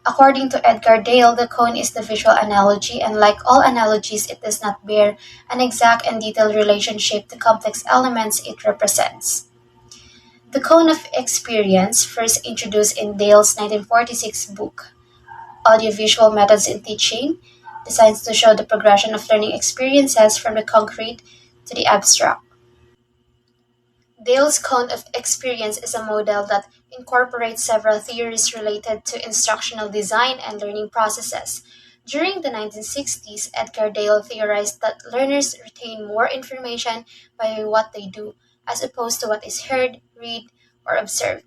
According to Edgar Dale, the cone is the visual analogy, and like all analogies, it does not bear an exact and detailed relationship to complex elements it represents. The cone of experience, first introduced in Dale's 1946 book, Audiovisual Methods in Teaching, designed to show the progression of learning experiences from the concrete to the abstract. Dale's cone of experience is a model that incorporates several theories related to instructional design and learning processes. During the 1960s, Edgar Dale theorized that learners retain more information by what they do, as opposed to what is heard, read, or observed.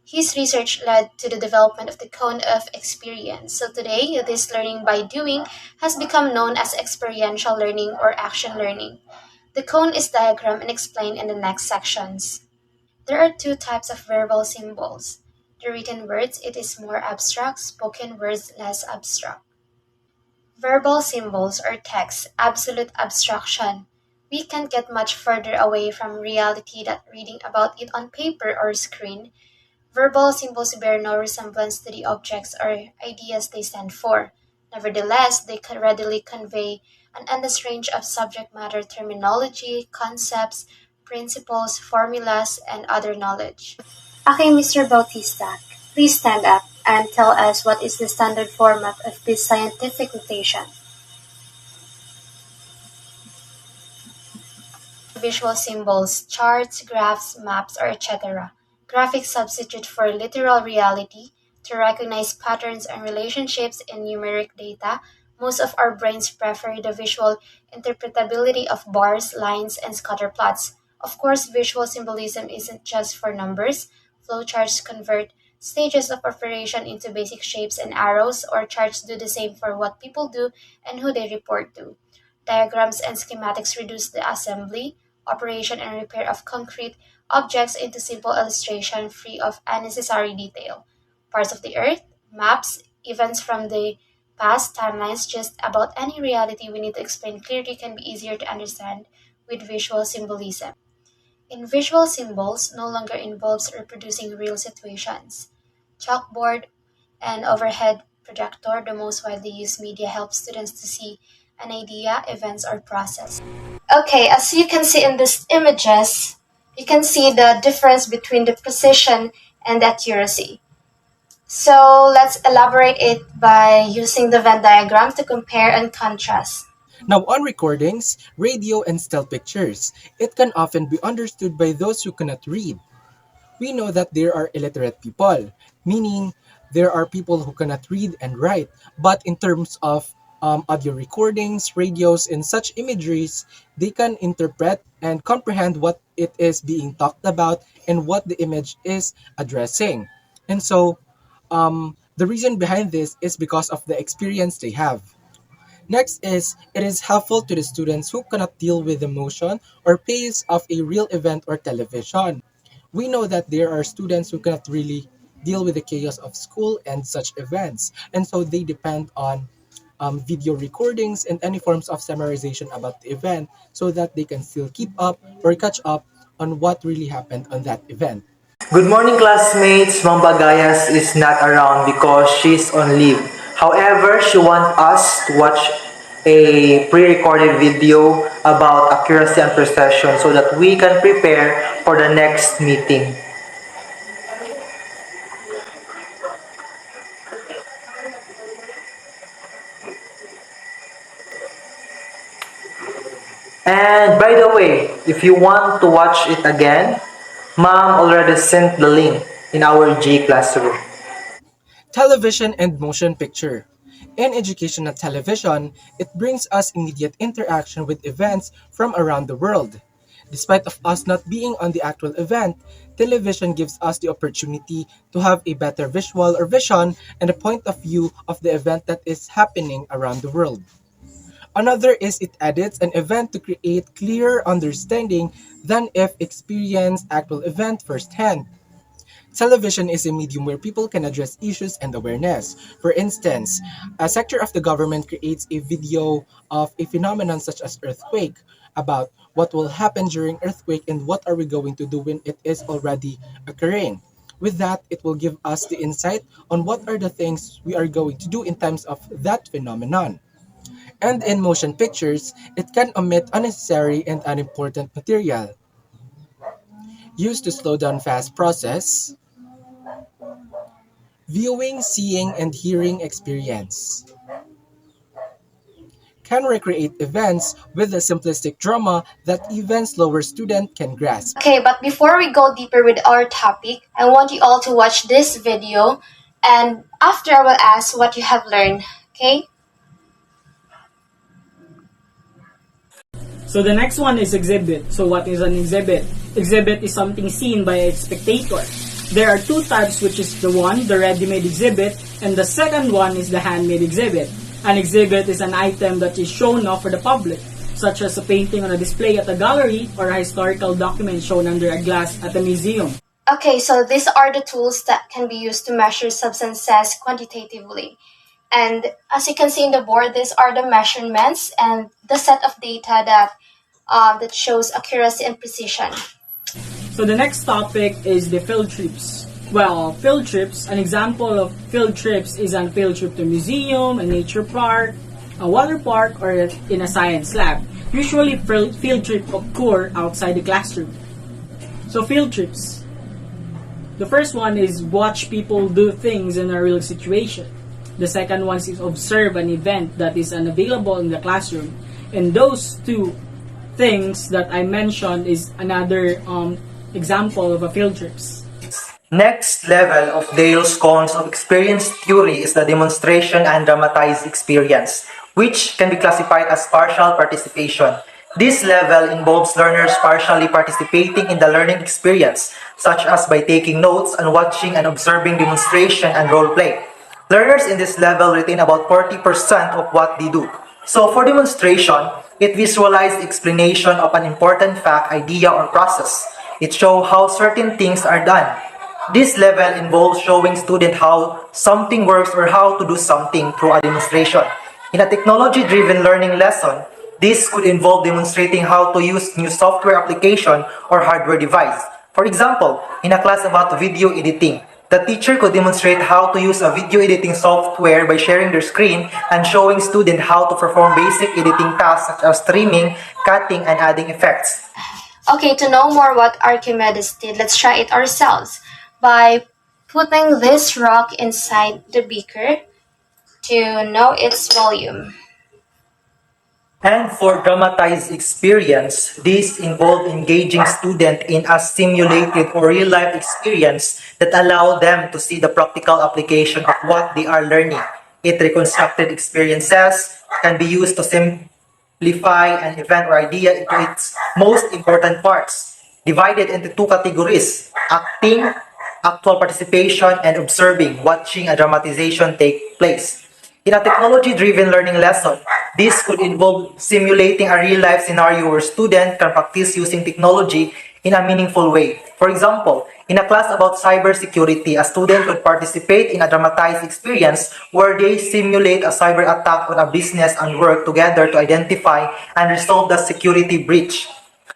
His research led to the development of the cone of experience. So today, this learning by doing has become known as experiential learning or action learning. The cone is diagrammed and explained in the next sections. There are two types of verbal symbols. The written words, it is more abstract, spoken words less abstract. Verbal symbols or text, absolute abstraction. We can't get much further away from reality than reading about it on paper or screen. Verbal symbols bear no resemblance to the objects or ideas they stand for. Nevertheless, they can readily convey an endless range of subject matter terminology, concepts, principles, formulas, and other knowledge. Okay, Mr. Bautista, please stand up and tell us what is the standard format of this scientific notation. Visual symbols, charts, graphs, maps, or etc. Graphics substitute for literal reality to recognize patterns and relationships in numeric data. Most of our brains prefer the visual interpretability of bars, lines, and scatter plots. Of course, visual symbolism isn't just for numbers. Flowcharts convert stages of operation into basic shapes and arrows, or charts do the same for what people do and who they report to. Diagrams and schematics reduce the assembly, operation, and repair of concrete objects into simple illustration free of unnecessary detail. Parts of the earth, maps, events from the past, timelines, just about any reality we need to explain clearly can be easier to understand with visual symbolism. In visual symbols no longer involves reproducing real situations. Chalkboard and overhead projector, the most widely used media, help students to see an idea, events, or process. Okay, as you can see in these images, you can see the difference between the precision and accuracy. So let's elaborate it by using the Venn diagram to compare and contrast. Now, on recordings, radio, and still pictures, it can often be understood by those who cannot read. We know that there are illiterate people, meaning there are people who cannot read and write. But in terms of audio recordings, radios, and such imageries, they can interpret and comprehend what it is being talked about and what the image is addressing. And so, the reason behind this is because of the experience they have. Next is, it is helpful to the students who cannot deal with the motion or pace of a real event or television. We know that there are students who cannot really deal with the chaos of school and such events, and so they depend on video recordings and any forms of summarization about the event so that they can still keep up or catch up on what really happened on that event. Good morning, classmates. Ma'am Bagayas is not around because she's on leave. However, she wants us to watch a pre-recorded video about accuracy and precision so that we can prepare for the next meeting. And by the way, if you want to watch it again, Ma'am already sent the link in our G classroom. Television and motion picture. In educational television, it brings us immediate interaction with events from around the world. Despite of us not being on the actual event, television gives us the opportunity to have a better visual or vision and a point of view of the event that is happening around the world. Another is it edits an event to create clearer understanding than if experienced actual event firsthand. Television is a medium where people can address issues and awareness. For instance, a sector of the government creates a video of a phenomenon such as earthquake about what will happen during earthquake and what are we going to do when it is already occurring. With that, it will give us the insight on what are the things we are going to do in terms of that phenomenon. And in motion pictures, it can omit unnecessary and unimportant material. Used to slow down fast process, viewing, seeing, and hearing experience. Can recreate events with a simplistic drama that even slower student can grasp. Okay, but before we go deeper with our topic, I want you all to watch this video and after I will ask what you have learned. Okay? So the next one is exhibit. So what is an exhibit? Exhibit is something seen by a spectator. There are two types, which is the ready-made exhibit, and the second one is the handmade exhibit. An exhibit is an item that is shown off for the public, such as a painting on a display at a gallery or a historical document shown under a glass at a museum. Okay, so these are the tools that can be used to measure substances quantitatively. And as you can see in the board, these are the measurements and the set of data that shows accuracy and precision. So the next topic is the field trips. Well, field trips, an example of field trips is a field trip to a museum, a nature park, a water park, or in a science lab. Usually, field trips occur outside the classroom. So field trips. The first one is watch people do things in a real situation. The second one is observe an event that is unavailable in the classroom. And those two things that I mentioned is another example of a field trips. Next level of Dale's cones of experience theory is the demonstration and dramatized experience, which can be classified as partial participation. This level involves learners partially participating in the learning experience, such as by taking notes and watching and observing demonstration and role play. Learners in this level retain about 40% of what they do. So for demonstration, it visualizes explanation of an important fact, idea, or process. It shows how certain things are done. This level involves showing students how something works or how to do something through a demonstration. In a technology-driven learning lesson, this could involve demonstrating how to use new software application or hardware device. For example, in a class about video editing, the teacher could demonstrate how to use a video editing software by sharing their screen and showing students how to perform basic editing tasks such as trimming, cutting, and adding effects. Okay, to know more what Archimedes did, let's try it ourselves by putting this rock inside the beaker to know its volume. And for dramatized experience, this involved engaging students in a simulated or real-life experience that allow them to see the practical application of what they are learning. It reconstructed experiences can be used to simplify an event or idea into its most important parts, divided into two categories: acting, actual participation, and observing, watching a dramatization take place. In a technology-driven learning lesson, this could involve simulating a real-life scenario where students can practice using technology in a meaningful way. For example, in a class about cybersecurity, a student could participate in a dramatized experience where they simulate a cyber attack on a business and work together to identify and resolve the security breach.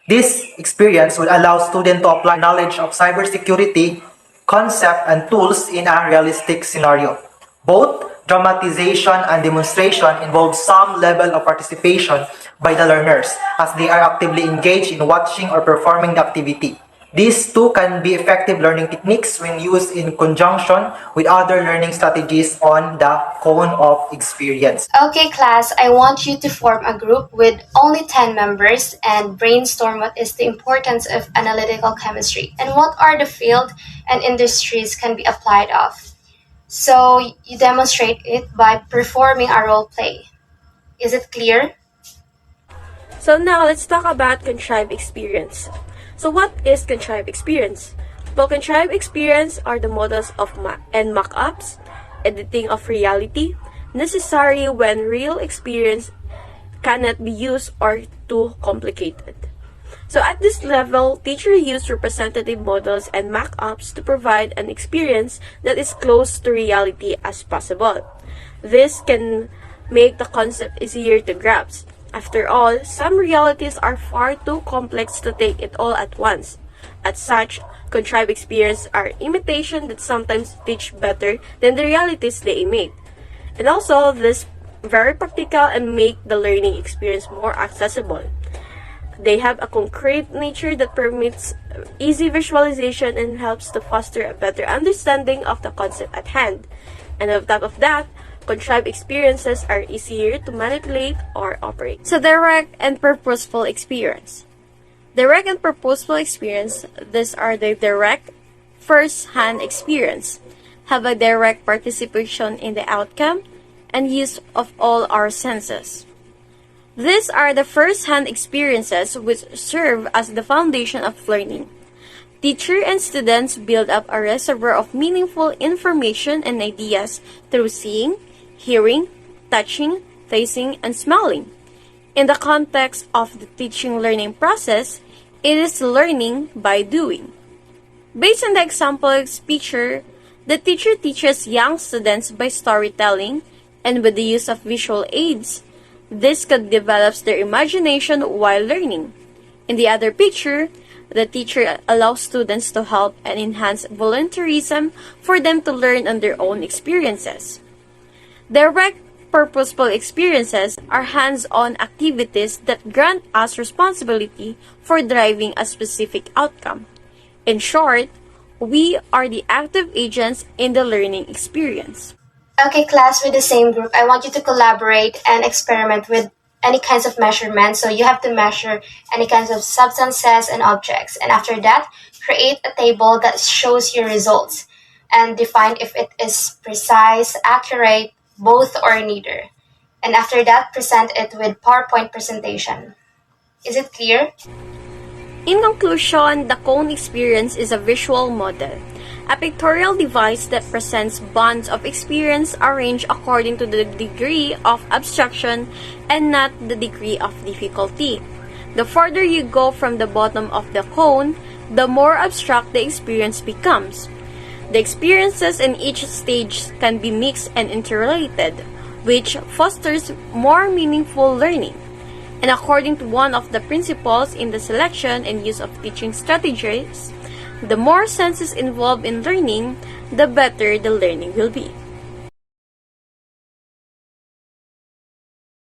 This experience will allow students to apply knowledge of cybersecurity concept and tools in a realistic scenario. Both dramatization and demonstration involve some level of participation by the learners as they are actively engaged in watching or performing the activity. These two can be effective learning techniques when used in conjunction with other learning strategies on the cone of experience. Okay, class, I want you to form a group with only 10 members and brainstorm what is the importance of analytical chemistry and what are the field and industries can be applied of. So you demonstrate it by performing a role play. Is it clear? So now let's talk about contrived experience. So what is contrived experience? Well, contrived experience are the models of and mock-ups, editing of reality, necessary when real experience cannot be used or too complicated. So at this level, teachers use representative models and mock-ups to provide an experience that is close to reality as possible. This can make the concept easier to grasp. After all, some realities are far too complex to take it all at once. As such, contrived experience are imitation that sometimes teach better than the realities they imitate. And also, this very practical and make the learning experience more accessible. They have a concrete nature that permits easy visualization and helps to foster a better understanding of the concept at hand. And on top of that, contrived experiences are easier to manipulate or operate. So direct and purposeful experience. Direct and purposeful experience, these are the direct first-hand experience, have a direct participation in the outcome and use of all our senses. These are the first-hand experiences which serve as the foundation of learning. Teacher and students build up a reservoir of meaningful information and ideas through seeing, hearing, touching, tasting, and smelling. In the context of the teaching-learning process, it is learning by doing. Based on the example picture, the teacher teaches young students by storytelling and with the use of visual aids. This could develop their imagination while learning. In the other picture, the teacher allows students to help and enhance volunteerism for them to learn on their own experiences. Direct, purposeful experiences are hands-on activities that grant us responsibility for driving a specific outcome. In short, we are the active agents in the learning experience. Okay, class, with the same group, I want you to collaborate and experiment with any kinds of measurements. So you have to measure any kinds of substances and objects. And after that, create a table that shows your results and define if it is precise, accurate, both or neither. And after that, present it with PowerPoint presentation. Is it clear? In conclusion, the cone experience is a visual model, a pictorial device that presents bands of experience arranged according to the degree of abstraction and not the degree of difficulty. The further you go from the bottom of the cone, the more abstract the experience becomes. The experiences in each stage can be mixed and interrelated, which fosters more meaningful learning. And according to one of the principles in the selection and use of teaching strategies, the more senses involved in learning, the better the learning will be.